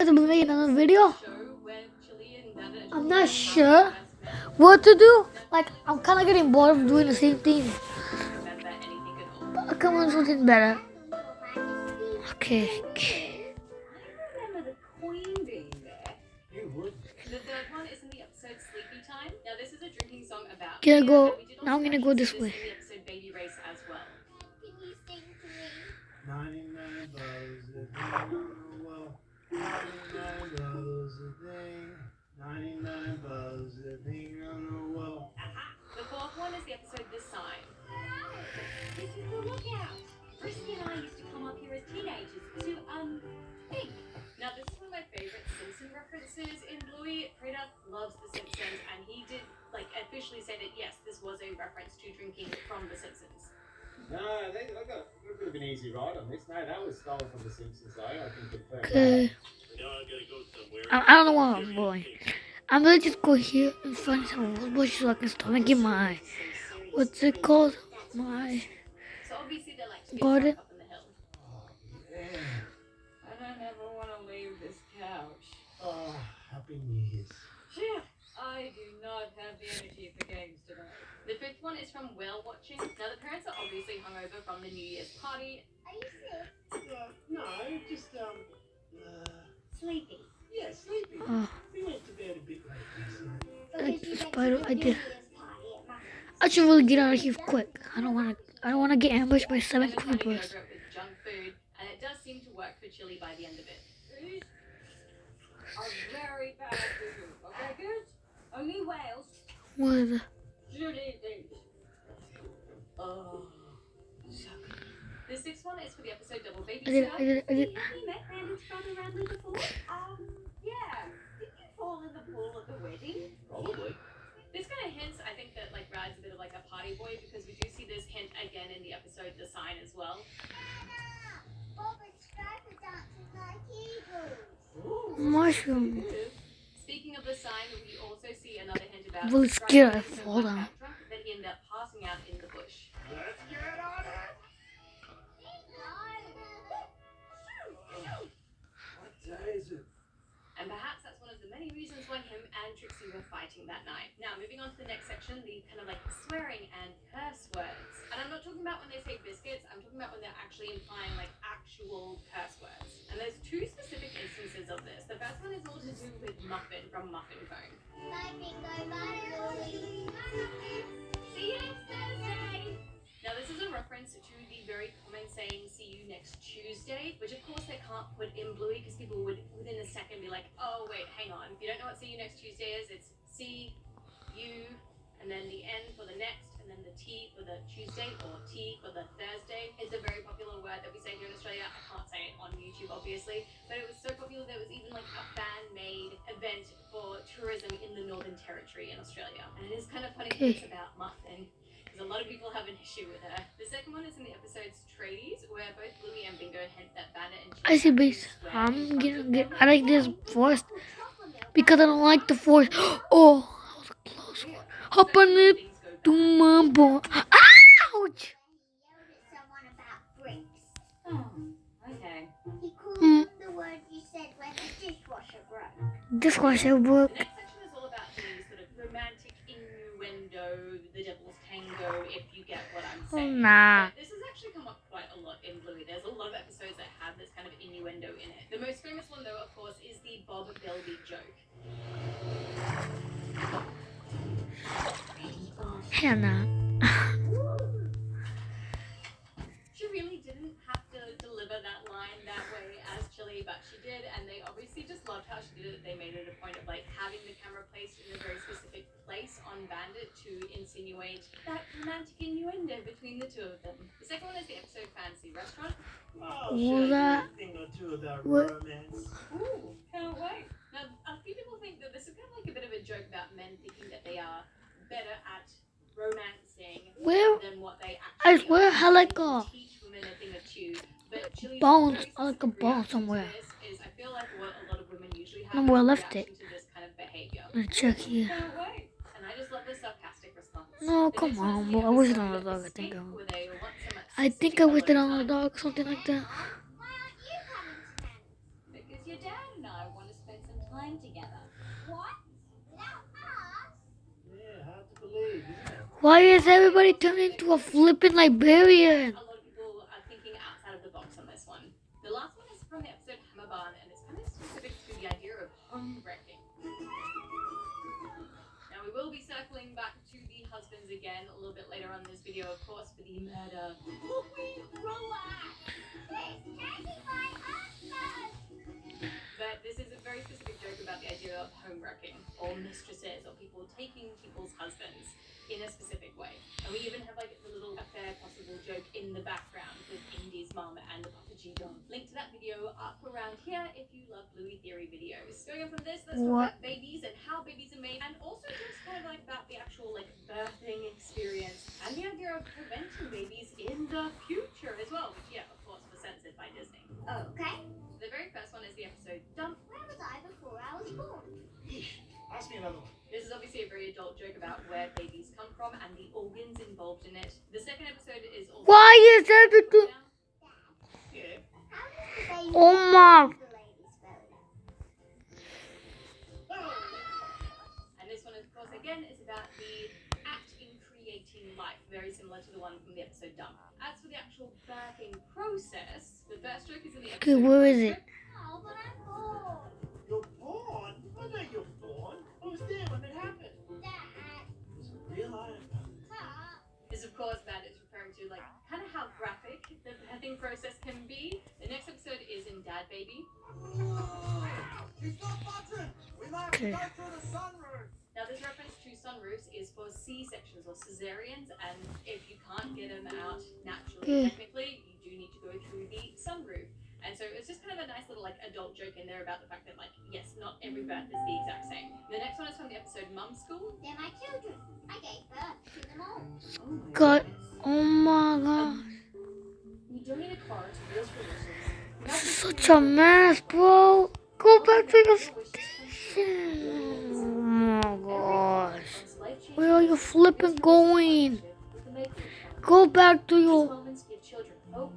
To make another video. I'm not sure what to do. Like, I'm kind of getting bored of doing the same thing. Come on, something better. Okay. Gonna go. Now I'm gonna go this way. 99 bottles a thing on the wall. 99 bottles a thing. 99 bottles a thing on the wall. The fourth one is the episode The Sign. This is the lookout. Frisky and I used to come up here as teenagers to, think. Now, this is one of my favorite Simpson references in Bluey. Preda loves The Simpsons, and he did, officially say that, yes, this was a reference to drinking from The Simpsons. No, I got a bit of an easy ride on this. No, that was stolen from The Simpsons, though. I can confirm Okay. I don't know where I'm going. I'm gonna just go here and find some rose bushes so I can start making my, what's it called? My So obviously they're like garden. up on the hill. Oh, yeah. I don't ever want to leave this couch. Oh, Happy New Year's. Yeah, I do not have the energy for games today. The fifth one is from whale watching. Now the parents are obviously hungover from the New Year's party. Are you sick? No, just Sleepy. Yeah, sleepy. Oh, We went to bed a bit late last night. spider, I should really get out of here quick. I don't wanna get ambushed by 7 And they're trying to get creepers. over it with junk food, and it does seem to work for Chili by the end of it. These are very bad food. Okay, good? Only whales What is it? should eat these. Oh, so good. The sixth one is for the episode Double Babysitter. I did. Have you met Randy's brother Radley before? Yeah. Did you fall in the pool at the wedding? Probably. This kind of hints, I think, that Rad's a bit of a party boy, because we do see this hint again in the episode The Sign as well. Mushroom. Speaking of The Sign, we also see another hint about Really scared I fall down. that he ended up passing out in the bush. Let's get on it! What day is it? And perhaps that's one of the many reasons why him and Trixie were fighting that night. Now, moving on to the next section, the kind of swearing and curse words. And I'm not talking about when they say biscuits, I'm talking about when they're actually implying actual curse words. And there's two specific instances of this. The first one is all to do with Muffin from Muffin Phone. See you next Thursday! Now, this is a reference to the very common saying, see you next Tuesday, which of course they can't put in Bluey because people would within a second be like, oh wait, hang on. If you don't know what see you next Tuesday is, it's see you, and then the N for the next, and then the T for the Tuesday, or T for the Thursday. It's a very popular word that we say here in Australia. I can't say it on YouTube, obviously, but it was so popular there was even a fan-made event for tourism in the Northern Territory in Australia. And it is kind of funny that it's about Muffin, because a lot of people have an issue with her. The second one is in the episode's Tradies, where both Bluey and Bingo hint that Bandit and Chili I see base. I'm gonna get out of this forest because I don't like the forest. Oh, that was a close one. Hop on it to my boy. Ouch! Oh, okay. The word you said when the dishwasher broke. Dishwasher The broke. next section is all about the sort of romantic innuendo, the devil's tango, if you get what I'm Oh, saying. nah. But this has actually come up quite a lot in Bluey. There's a lot of episodes that have this kind of innuendo in it. The most famous one, though, of course, is the Bob Belby joke. Hannah. She really didn't have to deliver that line that way as Chili, but she did, and they obviously just loved how she did it. They made it a point of having the camera placed in a very specific place on Bandit to insinuate that romantic innuendo between the two of them. The second one is the episode Fancy Restaurant. Oh, Well, that- a thing or two about what- romance. Ooh, can't wait. Now, a few people think that this is kind of a bit of a joke about men thinking that they are better at romancing Where? than what they I actually swear are. I like a Teach women a thing or two, but Chili's bones. very I like a specific bone reaction to somewhere. this is, I feel like what a lot of women usually have No, where I is a left reaction it. to this kind of behavior. Let's check here. Can't wait. And I just love the sarcastic response. No, The come next one is on, the bro. I wish it episode on a The dog. I think Skink, I where they want some I think I wished it on a dog, something like that. Because your dad and I I want to spend some time together. What? Without us? Yeah, hard to believe, isn't it? Why is everybody turning into a flippin' librarian? A lot of people are thinking outside of the box on this one. The last one is from the episode Hammer Barn, and it's kind of specific to the idea of home wrecking. Now we will be circling back to the husbands again a little bit later on in this video, of course, for the murder. Relax. Please taking my husband. But this is a very specific joke about the idea of home wrecking, or mistresses, or people taking people's husbands in a specific way. And we even have like the little affair possible joke in the background with Indy's mum and the Papa G dog. Link to that video up around here if you love Bluey Theory videos. Going on from this, let's talk about babies and how babies are made, and also just kind of like about the actual like birthing experience and the idea of preventing babies in the future as well, which yeah, of course, was censored by Disney. Okay. The very first one is the episode Dump. Where was I before I was born? Yeesh. Ask me another one. This is obviously a very adult joke about where babies come from and the organs involved in it. The second episode is also... Why is everything? Yeah. How does the baby Oh my! the lady's belly? And this one, of course, again, is about the act in creating life, very similar to the one from the episode Dump. As for the actual birthing process, the first joke is in the Okay, episode... where is it? Oh, but I'm born. You're born? I know you're born. I was there when it happened. Dad. It was a real eye-opener. Pop. This, of course, that is referring to, like, kind of how graphic the birthing process can be. The next episode is in Dad Baby. She's not budging. We might Okay. go through the sunroof. Now, this reference to sunroofs is for C-sections or cesareans, and if you can't get them out naturally, technically, you do need to go through the sunroof. And so it's just kind of a nice little like adult joke in there about the fact that like, yes, not every birth is the exact same. The next one is from the episode Mum School. They're my children. I gave birth to them all. Oh my God. goodness. Oh my god. You donate a car to Wheels for Wishes. This is such a mess, bro. Go back to your station. Oh my gosh. Where are you flipping going? Go back to These your... moments give children hope,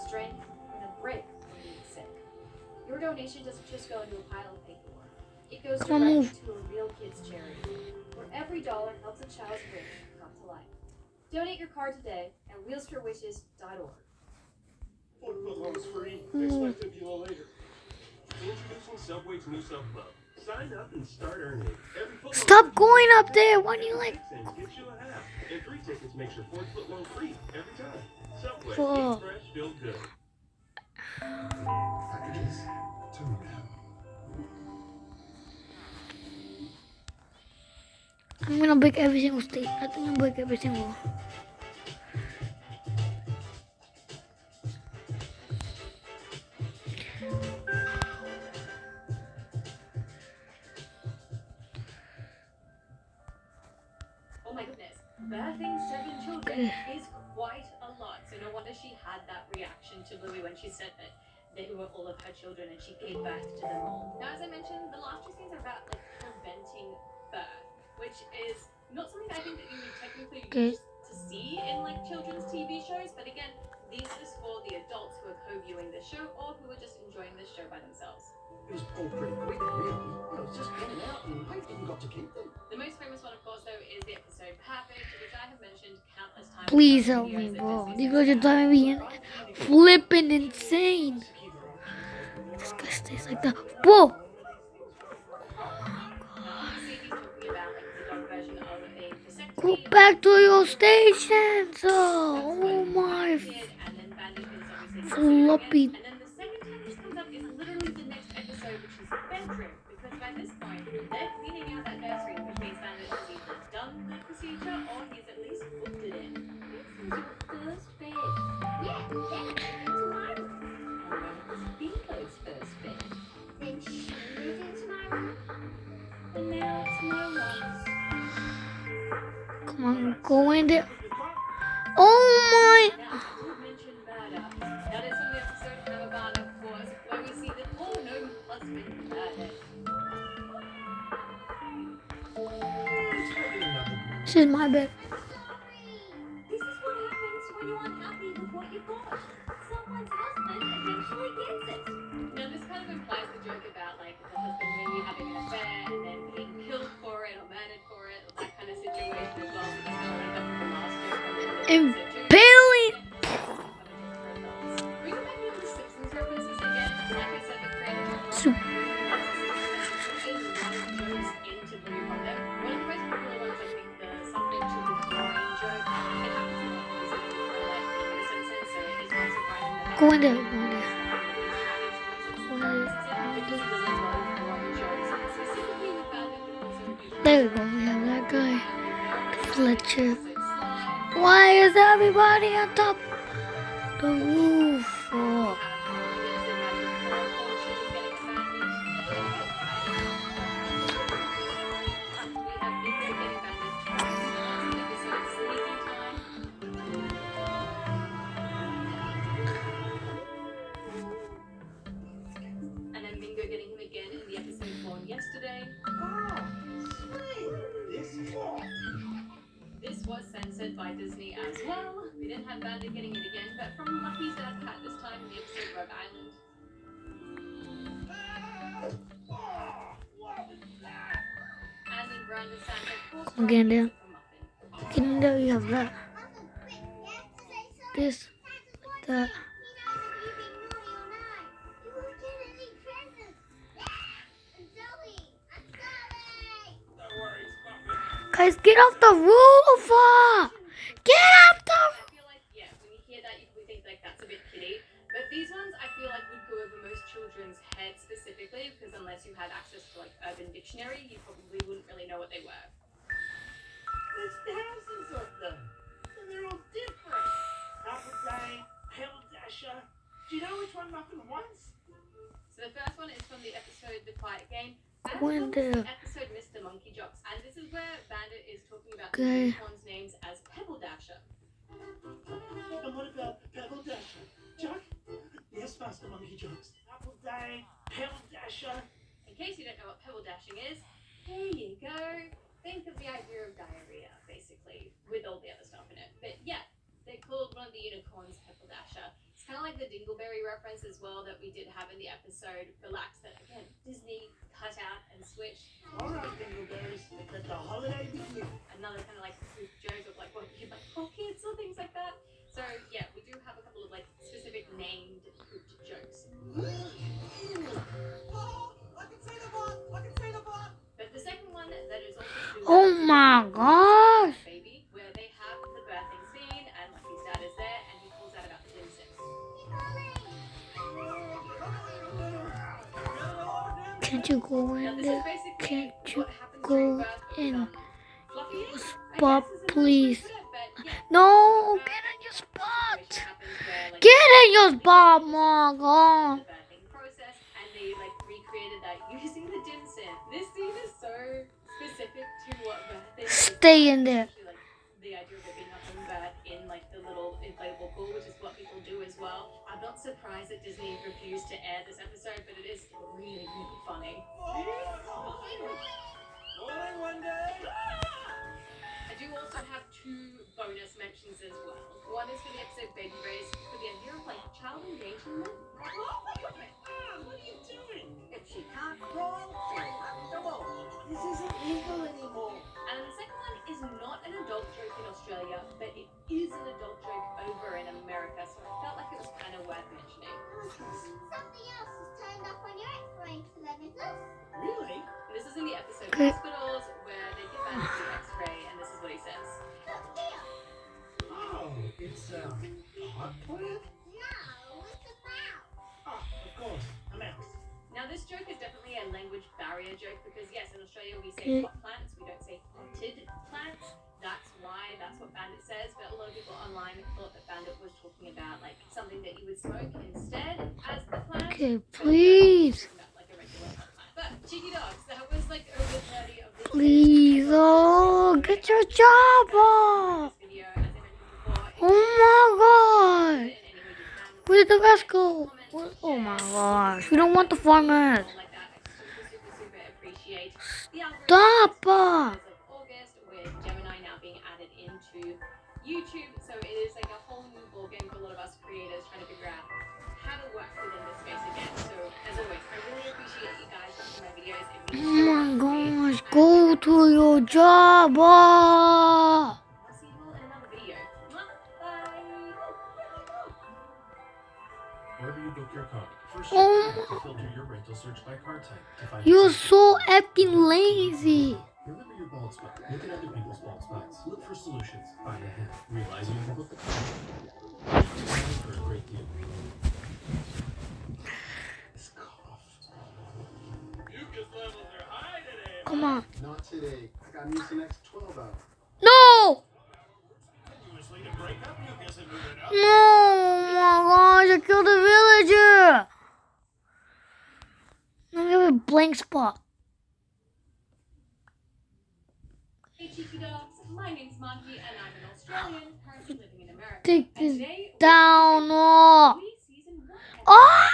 strength, and a break from being sick. Your donation doesn't just go into a pile of paperwork. It goes Come directly on. to a real kids charity, where every dollar helps a child's wish come to life. Donate your card today at wheelsforwishes.org. 4 foot long is free. Expect a kilo later. Introducing Subway's new Sub Club. Sign up and start earning. Every foot Stop going up there when you like... Gets you a half. And 3 tickets makes your 4 foot long free every time. Subway. Fuck. Eat fresh, feel good. Packages to now. I'm gonna break every single state. I think I'm gonna break every single one. Oh my goodness. Birthing 7 children is quite a lot. So no wonder she had that reaction to Bluey when she said that they were all of her children and she gave birth to them all. Now, as I mentioned, the last 2 scenes are about like preventing birth, which is not something I think that you would technically use to see in like children's TV shows. But again, this is for the adults who are co-viewing the show or who are just enjoying the show by themselves. It was all pretty quick, really. It was just in and out, and I even got to keep them. The most famous one, of course, though, is the episode Perfect, which I have mentioned countless times. Please in help me, videos that bro. Disney's These guys are put out. driving me flipping insane. This guy stays like that. Whoa! Now, obviously, he's talking about like the dog version of a vasectomy. Go back to your stations. Oh my Kid, and then Bandit is obviously floppy. And then the second time this comes up is literally the next episode, which is bedroom, because by this point they're cleaning out that nursery, which means Bandit has either done the procedure or he's at least booked it in. This is your first bed. Yeah, then I moved into my room. And when was Bingo's first bed? Then she moved into my room. And now it's no one's. Come on, go in there. Oh Now, I did mention Murder. That is from the episode Hammer Barn, of course, where we see the all-known husband murdered. It's probably another my! This is my bed. This is what happens when you're unhappy with what you got. Someone's husband eventually gets it. Now, this kind of implies the joke about, like, the Impaling. We go back into the Simpsons references again. Like I said, the creator John Soup. Lasseter put a lot of jokes into Bluey from them. One of the most popular ones, I think, the something to the drawing joke. It happens a lot specifically for like The Simpsons, so it's not surprising that Go in there. Go in there. because there's a lot of drawing jokes, and specifically with that, it would also be There we go. We have that guy. Fletcher. Why is everybody on top the roof? Oh. And then Mingo getting him again in the episode Born Yesterday. Oh, sweet. This was censored by Disney as well. We didn't have Bandit getting it again, but from Lucky's Dad Cat this time in the episode Rhode Island. And then Brandon Santa, of course, Again there. from Muffin. Get in there. You have that. This. That. Guys, get off the roof! Get off the I feel like, yeah, when you hear that, you probably think like that's a bit kiddie. But these ones, I feel like would go over most children's heads specifically, because unless you had access to like Urban Dictionary, you probably wouldn't really know what they were. There's thousands of them, and they're all different. Apple Day, Pebble Dasher. Do you know which one Muffin wants? So the first one is from the episode The Quiet Game. And Go in from there. the episode Mr. Monkey Jocks. And this is where Bandit is talking about Okay. the unicorn's names as Pebble Dasher. And what about Pebble Dasher? Chuck? Yes, Master Monkey Jokes. Apple Day, Pebble Dasher. In case you don't know what pebble dashing is, here you go. Think of the idea of diarrhea, basically, with all the other stuff in it. But yeah, they called one of the unicorns Pebble Dasher. It's kind of like the Dingleberry reference as well that we did have in the episode Relax, that again, Disney cut out and switched. All right, Dingleberries, let the holiday begin. Another kind of like poop joke of like what you like for kids or things like that. So yeah, we do have a couple of like specific named pooped jokes. But the second one that is also Oh my gosh! Baby, where they have the birthing scene and like his dad is there and he calls out about the Dim Sims. Can't you go Now in this there? is basically Can't you what happens go during birth with, in? Fluffy. Spot, I guess is a nice way to please. put it, but yeah, No, birth get in your situation spot. happens where, like, Get in your spot, my God. the birthing process and they like recreated that using the Dim Sim. This scene is so specific to what birthing is. Stay in there. Especially, like, the idea of it being a home birth in like the little inflatable pool, which is what people do as well. I'm not surprised that Disney refused to air this episode, but it is really, really funny. I do also have two bonus mentions as well. One is for the episode Baby Race, for the idea of like child endangerment. What are you doing? If she can't crawl, she'll have to walk. This isn't legal anymore. And the second one is not an adult joke in Australia, but it is an adult joke over in America, so I felt like it was kind of worth mentioning. Something else has turned up on your X-ray telemeters. Really? And this is in the episode Okay. Hospitals, where they give Bandit the X-ray, and this is what he says. Look here. Oh, it's a hot plant? No, it's a mouse. Ah, of course, a mouse. Now this joke is definitely a language barrier joke because yes, in Australia we say Okay. hot plants, we don't say haunted plants. That's why, that's what Bandit says, but a lot of people online thought that Bandit was talking about like something that you would smoke instead as the plant. Okay, please. About, like a regular hot plant. But cheeky dogs, that was like over 30 of this. Please, oh, get your job off. This video, as I mentioned before, Oh my God. in any way you can. Where did the rest go? Oh my gosh. We don't want the farmers. Like that, I super appreciate the algorithm. Stop. As of August, with Gemini now being added into YouTube, so it is like a whole new ballgame for a lot of us creators trying to figure out how to work within this space again. So as always, I really appreciate you guys watching my videos. It Oh means so my much to me. gosh. Go to your job. I'll see you all in another video. Mwah. For Oh. shipping, filter your rental search by car type to find You're the so effing lazy. Remember your bald spot. Look at other people's bald spots. Look for solutions. Find ahead. Realize you can book the car. For a great deal. This cough. Mucus levels are high today. Come on. Not today. I got Mucinex 12 out. No! Continuously to break up mucus and move it up. No! Oh my gosh, I killed the villager! Now we have a blank spot. Hey cheeky dogs, my name's Margie and I'm an Australian currently living in America. Take And this today down. Oh! we season 1 Ah!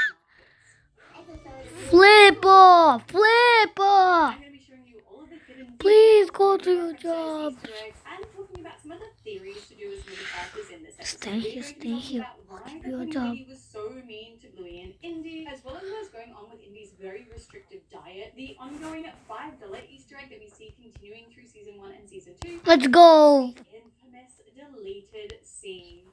Episode Flipper! Flipper! I'm going to be showing you all of the hidden Please details, go to your references, job. Easter eggs, and talking about some of the theories to do with some of the characters in this episode. Stay here, We're going to be stay talking here. about why Keep the your Queen job. Lady was so mean to Bluey and Indy, as well as what's going on with Indy's very restrictive diet, the ongoing $5 Easter egg that we see continuing through season 1 and season 2, Let's go. the infamous deleted scene.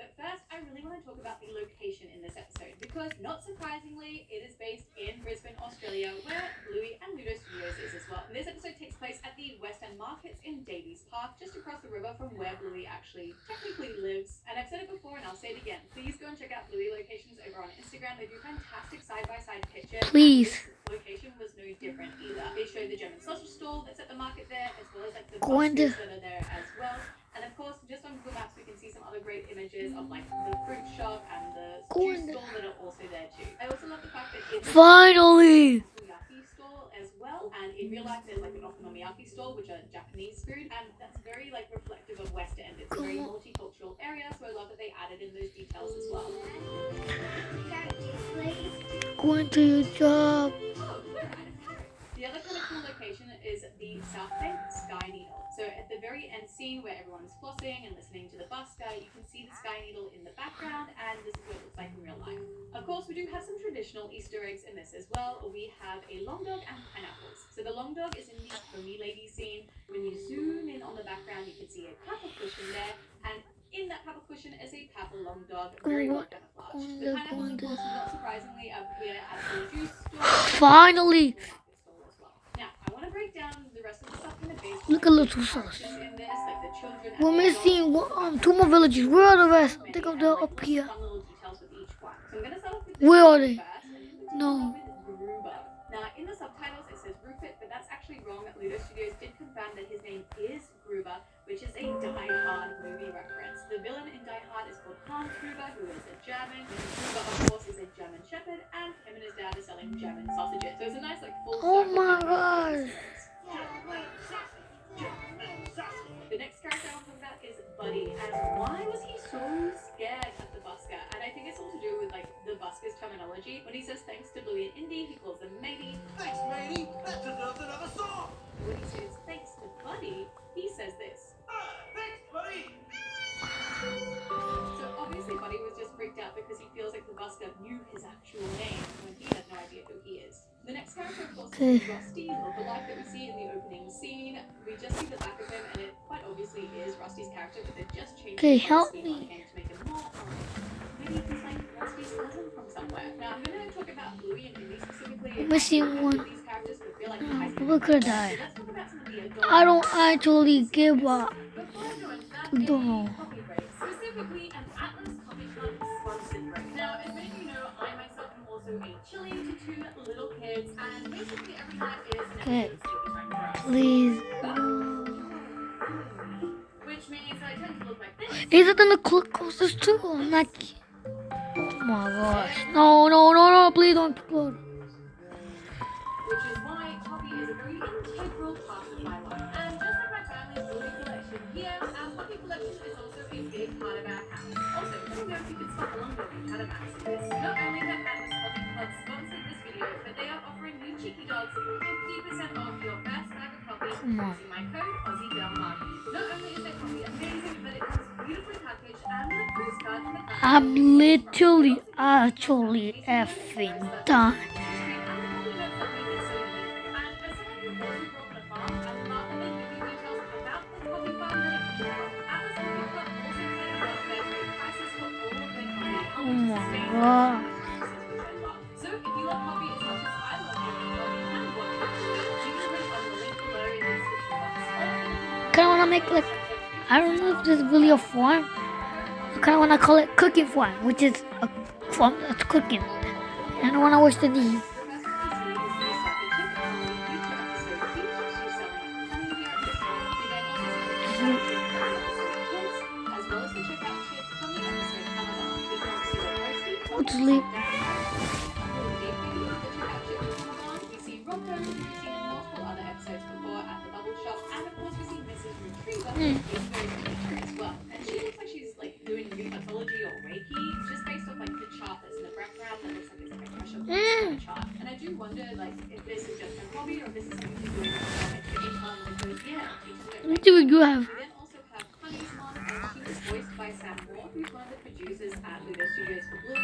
But first, I really want to talk about the location in this episode because, not surprisingly, it is based in Brisbane, Australia, where Bluey and Ludo Studios is as well. And this episode takes place at the West End Markets in Davies Park, just across the river from where Bluey actually technically lives. And I've said it before and I'll say it again. Please go and check out Bluey locations over on Instagram. They do fantastic side-by-side pictures. Please. And this location was no different either. They show the German sausage stall that's at the market there, as well as like the Go into- buses that are there as well. And of course, just on Google Maps, we can see some other great images of like the fruit shop and the Go juice into- stall that are also there too. I also love the fact that it's Finally! a takoyaki stall as well, and in real life there's like an okonomiyaki stall, which are Japanese food, and that's very like reflective of West End. It's a very multicultural area, so I love that they added in those details as well. characters, please. Go into your job. Oh, clear, and a carrot. The other kind of cool location is the South Bank Sky Needle. So at the very end scene where everyone's flossing and listening to the busker, you can see the Sky Needle in the background, and this is what it looks like in real life. Of course, we do have some traditional Easter eggs in this as well. We have a long dog and pineapples. So the long dog is in the Homey Lady scene. When you zoom in on the background, you can see a purple cushion there, and in that purple cushion is a purple long dog, very well camouflaged. The pineapples, of course, not surprisingly, appear at the juice store. Finally! Now, I want to break down the rest of the stuff in a base. Look at little sauce. In this, like the children and We're the missing adults. 2 more villages. Where are the rest? I think they're up here. Where are they? No. Now, in the subtitles, it says Rupert, but that's actually wrong. Ludo Studios did confirm that his name is Gruber, which is a Die Hard movie reference. The villain in Die Hard is called Hans Gruber, who is a German. Gruber, of course, is a German Shepherd, and him and his dad are selling German sausages. So it's a nice, like, full Oh circle my kind of gosh. The next character I want to talk about is Buddy, and why was he so scared at the busker? And I think it's all to do with like the busker's terminology. When he says thanks to Bluey and Indy, he calls them matey. Thanks, matey. That deserves another song. When he says thanks to Buddy, he says this. Thanks, buddy. So obviously Buddy was just freaked out because he feels like the busker knew his actual name when he has no idea who he is. The next character, of course, is Rusty, lookalike that we see in the opening scene. We just see the back of him, and it quite obviously is Rusty's character, but they've just changed Okay, the help scheme me. on him to make him more maybe he's like Rusty's cousin from somewhere. Now I'm gonna talk about Bluey and Indy specifically. I'm missing one. These characters could feel like Oh, high school people could friends. die. So let's talk about some of the adult I don't actually give up. before I go into that, Don't. a coffee break, specifically an Atlas Coffee Club sponsored break. Now, as many of you know, I myself am also a chili to 2 little kids, and basically every night is an Okay. episode of Sleepy Time for us. Please. Which means I tend to look like this. Is it in the click coasters too? I'm not. Oh my gosh. No, no, no, no. Please don't explode. Which is why coffee is a very integral part of my life. And just like my family's movie collection here, our coffee collection is also a big part of our house. Also, let me know if you can spot the long dog and cat about this. Not only have Atlas Coffee Club sponsored this video, but they are offering you cheeky dogs 50% off your first bag of coffee Come on. using my code AussieGirlMargie. Not only is their coffee amazing, but it comes beautifully packaged and with a postcard from the company. I'm literally actually effing done. Oh my god. make like, I don't know if this is really a farm. I kind of want to call it cooking farm, which is a farm that's cooking. And I want to watch the knee. Go to sleep. And I do wonder, like, if this is just her hobby or if this is something she's doing for income. Because yeah, Let me see what you have. we then also have Honey's mom, and she was voiced by Sam Moore, who's one of the producers at Ludo Studios for Bluey.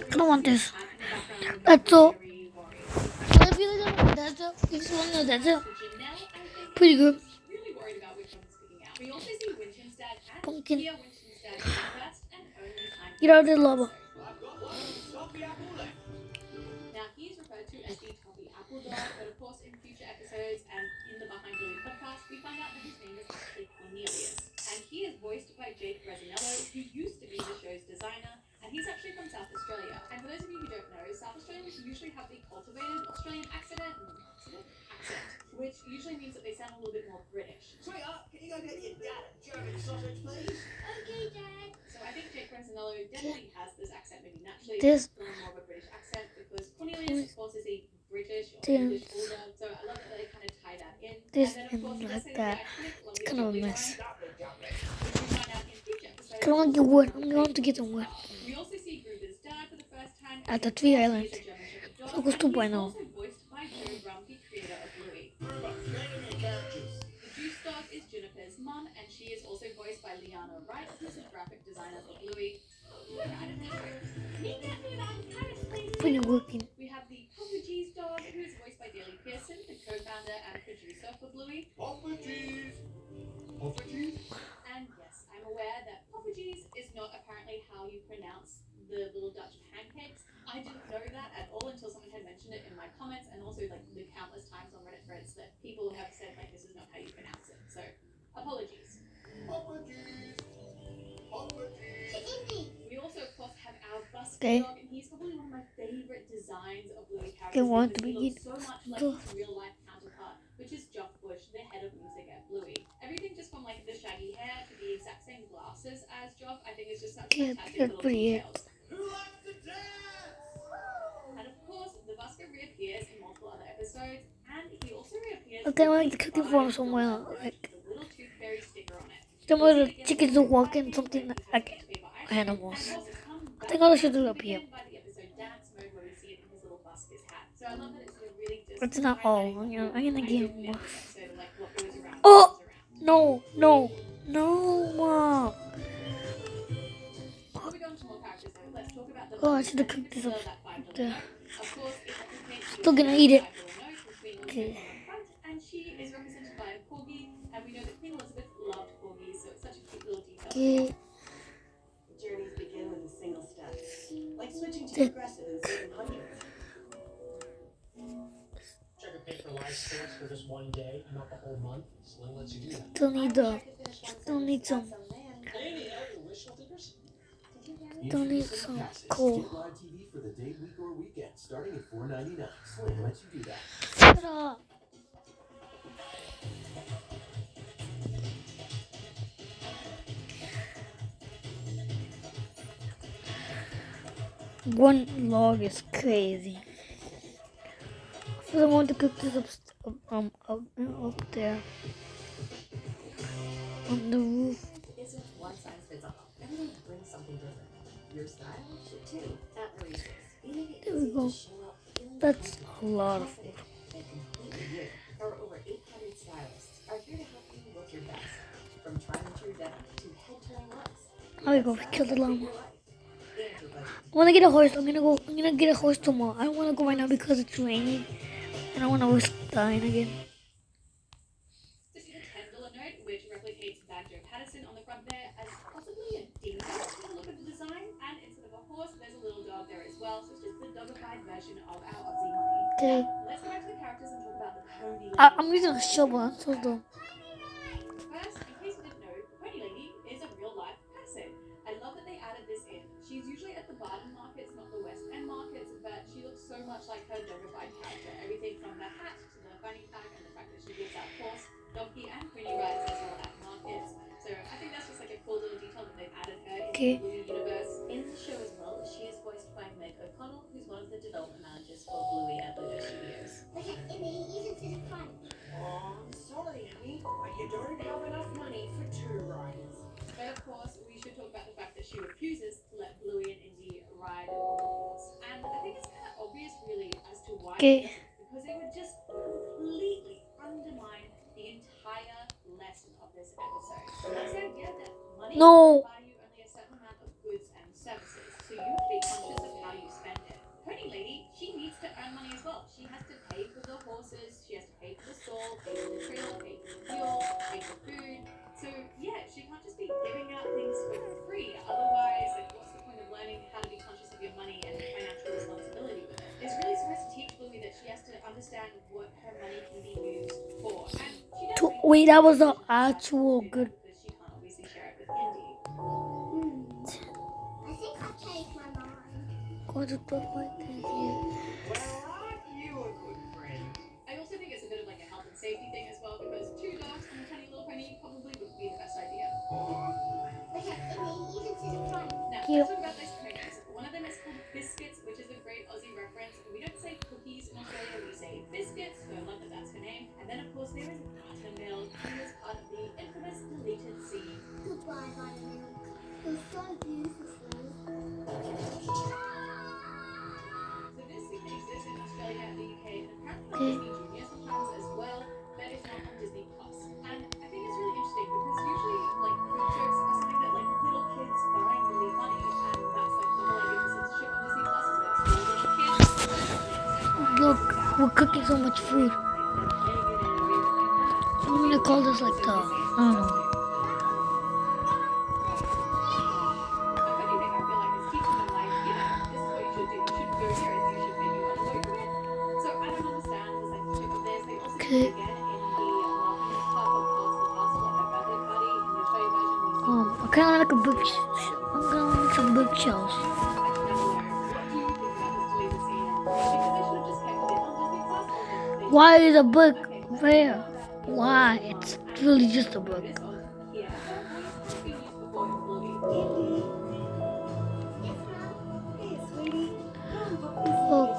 I don't want this. That's all. I feel like that's all. This one, that's all. Pretty good. Really worried about which one's sticking out. We also see Winchonstad and Pumpkin. Kia Winchonstad in the first and only time. Get out of the lava. Now, he is referred to as the Toffee Apple Dog, but of course, in future episodes and in the Behind Bluey podcast, we find out that his name is actually Cornelius. And he is voiced by Jake Resinello, who used to be the show's designer, and he's actually from South Australia. And for those of you who don't know, South Australians usually have the cultivated Australian accent, which usually means that they sound a little bit more British. Sweetheart, can you go get your dad a German sausage, please? Okay, Dad. So I think Jake Resinello definitely has this accent, maybe naturally, This- a little more of a British accent, because Cornelius, of course, is a British or This- English bulldog, so I love that they kind of tie that in. This and then, of and course, like let's say that. the iconic It's kind of a Lovely mess. Jubbly line, which we find out in future episodes. I want to get wood. I'm going to get some wood. We also see Gruber's dad for the first time At the tree island. He's a German Shepherd dog, So goes to and he's Bueno. also voiced by Joe Brumm, the creator of Bluey. Remember, name your characters. The Juice Dog is Juniper's mum, and she is also voiced by Liana Wright, who's a graphic designer for Bluey. Pretty working. We have the Papa G's dog, who is voiced by Daly Pearson, the co-founder and producer for Bluey. Papa G's. Papa G's? And yes, I'm aware that Papa G's is not apparently how you pronounce the little Dutch pancakes. I didn't know that at all until someone had mentioned it in my comments, and also like the countless times on Reddit threads that people have said like this is not how you pronounce it. So apologies. Papa G's. Papa G's. We also of course have our Buster Okay. dog, and he's probably one of my favorite designs of Bluey characters. Okay, want because to he begin? looks so much like his real life counterpart, which is Jock Bush, the head of music at Bluey. Everything just from like the shaggy hair to the exact same glasses as Jock, I think is just such Yeah, fantastic that's little pretty details. Who likes to dance? And of course, the Busker reappears in multiple other episodes, and he also reappears. Okay, I in like the cooking five farm somewhere, films with like- the little tooth fairy sticker on it. Some of the chickens are walking, something like animals. I think I should do it up here. It's not all. You know, I'm gonna get more. Oh! No, no, no, Mom. Oh, I should have cooked this up. Still gonna eat it. Okay. And she is represented by a corgi, and we know that Queen Elizabeth loved corgis, so it's such a cute little detail. Okay. Journeys begin with a single step, like switching to Okay. progressive and saving hundreds. Check a paper life stamps for just one day, not the whole month. Sling lets you do that. Still need still need some, Any other wishful thinkers? still need some coal. Get live TV for the day, week, or weekend, starting at $4.99. Sling lets you do that. Shut up. One log is crazy. So I want to cook this up there on the roof. Isn't one size fits all. Everyone brings something different. Your style should too. At Maurice's, we make it There we easy go. to show up feeling That's confident, a lot of confident, and completely you. Our over 800 stylists are here to help you look your best. From tried and true denim to head-turning looks. There we go. We killed the llama. Your life and your budget. I wanna get a horse. I'm gonna get a horse tomorrow. I don't wanna go right now because it's raining. And I wanna risk dying again. To see the $10 note, which replicates Banjo Patterson on the front there as possibly a dingo for the look of the design, and instead of a horse, there's a little dog there as well, so it's just the dogified version of our Aussie money. Okay. Let's go back to the characters and talk about the pony lady. I'm using a shovel. I'm so dumb. First, in case you didn't know, the pony lady is a real life person. I love that they added this in. She's usually at the Barton markets, not the West End markets, but she looks so much like her Dogified character. Everything from the hat to the fanny pack and the fact that she gives out horse, donkey, and pony rides as well at markets. So I think that's just like a cool little detail that they've added her in Okay. the Bluey universe. In the show as well, she is voiced by Meg O'Connell, who's one of the development managers for Bluey at Ludo Studios. Okay, Emmy, you can sit in front. Oh, I'm sorry, honey, but you don't have enough money for 2 riders. But of course, we should talk about the fact that she refuses to let Bluey and Indy ride on the horse. And I think it's kind of obvious, really, as to why. Okay. Because it would just completely undermine the entire lesson of this episode. Let's say, yeah, that money No. can buy you only a certain amount of goods and services, so you have to be conscious of how you spend it. Pony Lady, she needs to earn money as well. She has to pay for the horses, she has to pay for the stall, pay for the trailer, pay for the fuel, pay for food. So yeah, she can't just be giving out things for free. Otherwise, like, what's the point of learning how to be conscious of your money and financial responsibility with it? It's really supposed to teach Bluey that she has to understand what her money can be used for. And she does make Wait, that was the decisions how to actual do that good. because she can't obviously share it with Indy. I think I changed my mind. Go to the point. Well, aren't you a good friend? I also think it's a bit of like a health and safety thing as well, because 2 dogs and a tiny little pony probably wouldn't be the best idea. Okay, Emmy, you can sit in front. Now, Cute. let's talk about those ponies. One of them is called Biscuits, which is a great Aussie reference. We don't say cookies in Australia, we say biscuits, so I love that that's her name. And then, of course, there is Buttermilk, who is part of the infamous deleted scene. Goodbye, Buttermilk. You're so beautiful. So this scene exists in Australia and the UK, and apparently on Okay. Disney Junior sometimes as well, but it's not on Disney Plus. And I think it's really interesting because usually, like, food jokes are something that, like, little kids find really funny, and that's, like, the whole idea of censorship on Disney Plus is that it's for little kids. Look, we're cooking so much food. I'm gonna call this like the, I don't know. Okay. I kind of like a book. I'm gonna make some bookshelves. Why is a book there? Why? It's really just a book. Oh,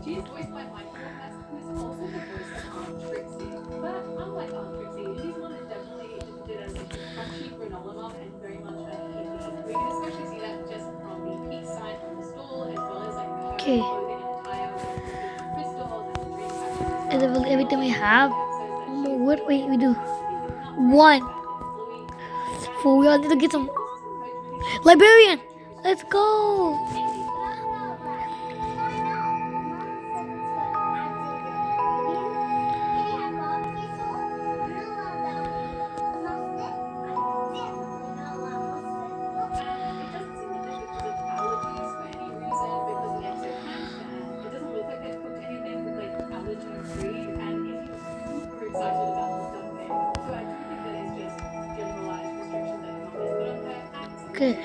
She's voiced by Michael Hess, who's also the voice of Aunt Trixie. But unlike Aunt Trixie, she's one that's definitely depicted as like a crunchy granola mom and very much a hippie. We can especially see that just from the peace sign on the stall, as well as like her Okay. clothing and attire with the crystals and the drink packages. is it really everything we have? Says that What wait we do? she did not One. back in Bluey. For we all need to get some librarian. Let's go. Good.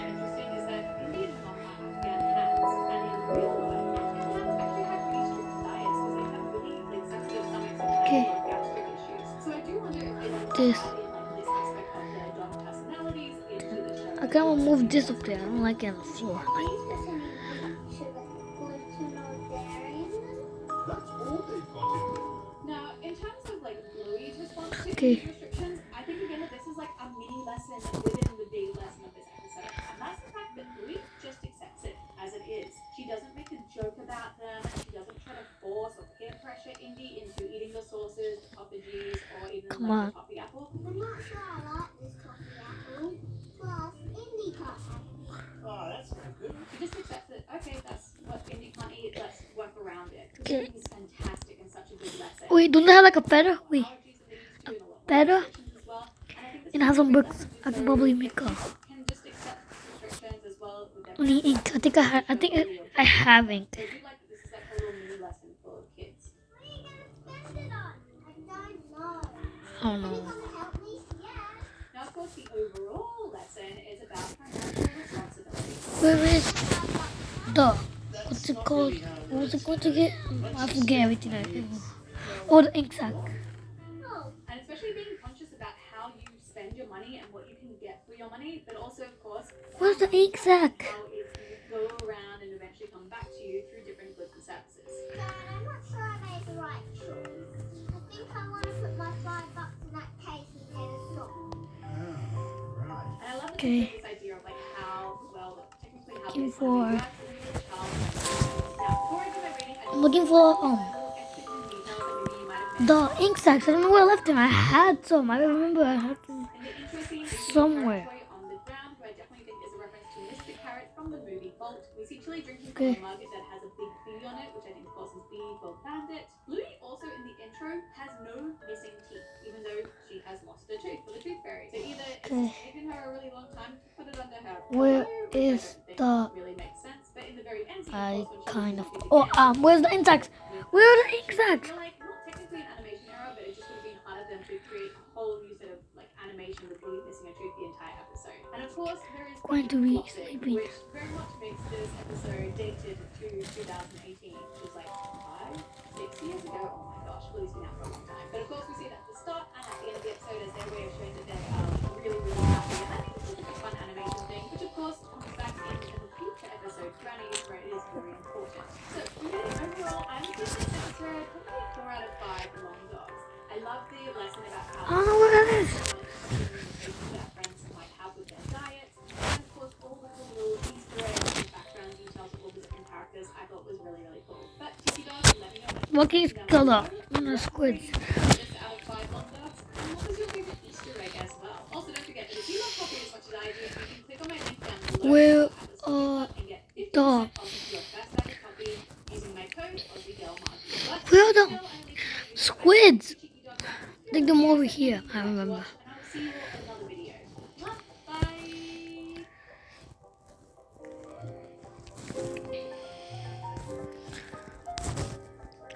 Okay. This. I can't move this up there. I don't like it on the floor. That's all they've got in there. Now, in terms of like Bluey's response to Okay. these restrictions, I think again that this is like a mini lesson within the big lesson of this episode, and that's the fact that Bluey just accepts it as it is. She doesn't make a joke about them. She doesn't try to force or peer pressure Indy into eating the sauces, the poppages, or even Come like on. the coffee apple. I'm not sure I like this coffee apple. Plus, Indy can't have it. Oh, that's no good. She just accepts it. Okay, that's what Indy can't eat. Let's work around it. Okay. It's fantastic and such a good lesson. Wait, don't they have like a feather? Wait, Allergies that they used to and a lot more better? restrictions as well. And I think this And is have some a great books. lesson I can so probably make a. can just accept restrictions as well with their Only ink. I think I have ink. So I do like that this is like a little mini lesson for I don't know. Help me? Yeah. Now, of course, the overall lesson is about financial responsibility. Where is the, what's it called? What was it called again? I forget everything I do. Oh, the ink sac. Oh, And especially being conscious about how you spend your money and what you can get for your money, but also, of course, Where's the ink sac? how it will go around and eventually come back to you through different goods and services. Dad, I'm not sure I made the right choice. I think I want to put my $5 in that case and get a sock. Right. And I love Okay. this idea of like how, well, technically how Looking this for- money works when you're a child. Now, before I do my reading, I'm looking for little extra hidden details that maybe you might have missed. the ink sacs. I don't know where I left them. I had some. I remember I had them. And the interesting is the Somewhere. carrot toy on the ground, who I definitely think is a reference to Mr. Carrot from the movie Bolt. We see Chili drinking Okay. from a mug that has a big B on it, which I think of course is B for Bandit. Bluey also in the intro has no missing teeth, even though she has lost her tooth for the tooth fairy. So either Okay. it's taken her a really long time to put it under her Where pillow, which I is don't think the- really makes sense. But in the very end scene, I of course, when she kind was of. walking Oh, again, where's the ink sacs? Where are the ink sacs? They're like not technically an animation error, but it just would have been hard of them to create a whole new sort of like animation with Bluey missing a tooth the entire episode. And of course, there is Going to the be flossing, sleeping. which very much makes this episode dated to 2018, which is like 5-6 years ago. Oh my gosh, Bluey's been out for a long time. But of course, we see that at the start and at the end of the episode as their way of showing that they are really, really happy. And I think this is like a fun animation thing, which of course comes back in the future episode, Granny's, where it is very important. So really, overall, I'm giving this episode probably a 4 out of 5 long dogs. I love the lesson about how I don't know what that is. that friends might have with their diets, and of course all of the little Easter eggs and background details of all the different characters I thought was really, really cool. But Tiki Dog, let me know what What is color? The squids. just out of 5 long dogs. And what was your favorite Easter egg as well? Also, don't forget that if you love coffee as much as I do, you can click on my link down below Where and get 50% dog? off your first bag of coffee using my code AussieGirlMargie. Where are the squids? I think them over here. I remember. And I will see you in another video. Bye.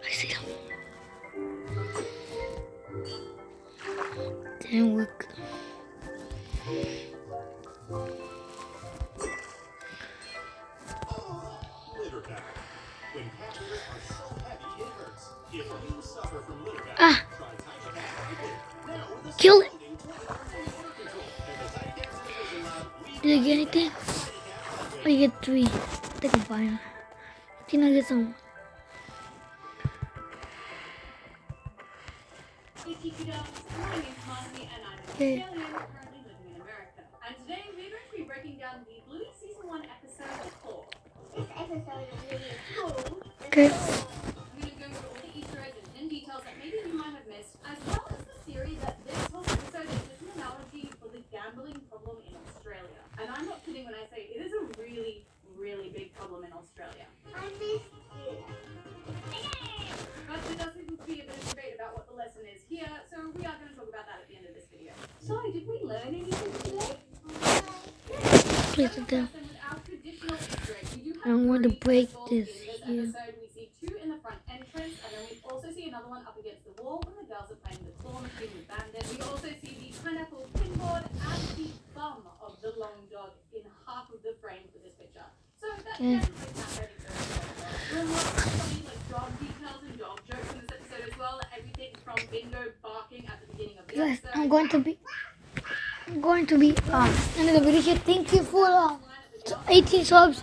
I see them. Didn't work. Litter back. When catheters are so heavy, it hurts. If you suffer from litter back, Ah. try Tiger Now with a Kill it. standing 24/7 water control. And the Tiger Division Lab, we Did I get anything? I get 3. Take a bite. I think I get some. Hey Tiki Dogs, my name's Marcy and I'm an Okay. Australian currently living in America. And today we're going to be breaking down the Bluey Season 1 episode 4. this episode is really cool. Okay. I'm going to go through all the Easter eggs and hidden details that maybe you might have missed, as well as the theory that this whole episode is just an analogy for the gambling problem in Australia. And I'm not kidding when I say it is a really, really big problem in Australia. I missed you. But there does seem to be a bit of debate about what the lesson is here, so we are going to talk about that at the end of this video. So, did we learn anything today? Please sit down. Lesson with our traditional Easter eggs. We do have I'm going to 3 break symbols this in here. this episode. We see 2 in the front entrance, and then we also see another one up against the wall when the girls are playing the claw machine with Bandit. We also see the pineapple pinboard and the bum of the long dog in half of the frame for this picture. So that's Okay. definitely not very good. There are lots of funny like dog details and dog jokes in this episode as well. Everything from Bingo barking at the beginning of the Guys, episode. I'm going to be ending the video here. Thank you for 18 subs.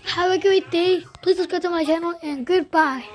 Have a great day. Please subscribe to my channel and goodbye.